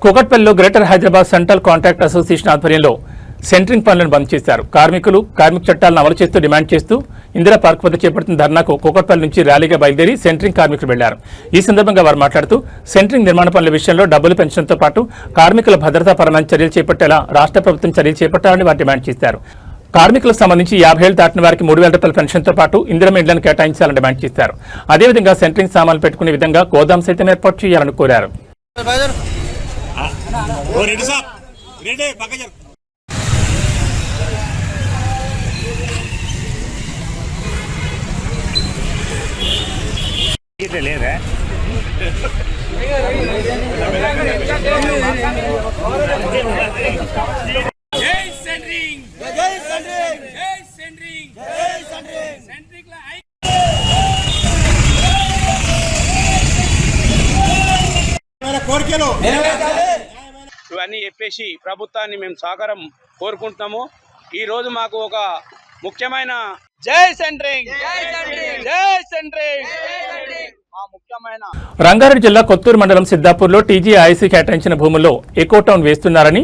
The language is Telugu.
కూకట్పల్లిలో greater Hyderabad central contract association ఆధ్వర్యంలో సెంట్రింగ్ పనులను బంద్ చేశారు. కార్మిక చట్టాలను అమలు చేస్తూ డిమాండ్ చేస్తూ ఇందిరా పార్క్ వద్ద చేపడుతున్న ధర్నాకు కూకట్పల్లి నుంచి ర్యాలీగా బయలుదేరి సెంట్రింగ్ కార్మికులు వెళ్లారు. ఈ సందర్భంగా వారు మాట్లాడుతూ సెంట్రింగ్ నిర్మాణ పనుల విషయంలో డబ్బులు పెంచడంతో పాటు కార్మికుల భద్రతాపరమైన చర్యలు చేపట్టేలా రాష్ట్ర ప్రభుత్వం చర్యలు చేపట్టాలని వారు డిమాండ్ చేశారు. కార్మికులకు సంబంధించి 50 ఏళ్లు దాటిన వారికి 3,000 రూపాయల పెన్షన్తో పాటు ఇందిరమ్మ ఇళ్లను కేటాయించాలని డిమాండ్ చేశారు. అదేవిధంగా సెంట్రింగ్ సామాన్లు పెట్టుకునే విధంగా గోదాం సైతం ఏర్పాటు చేయాలని కోరారు. ఇవన్నీ చెప్పేసి ప్రభుత్వాన్ని మేము సహకారం కోరుకుంటున్నాము. ఈ రోజు మాకు ఒక ముఖ్యమైన జై సెంట్రింగ్ రంగారెడ్డి జిల్లా కొత్తూరు మండలం సిద్దాపూర్లో టీజీఐఐసీ కేటాయించిన భూముల్లో ఎకో టౌన్ వేస్తున్నారని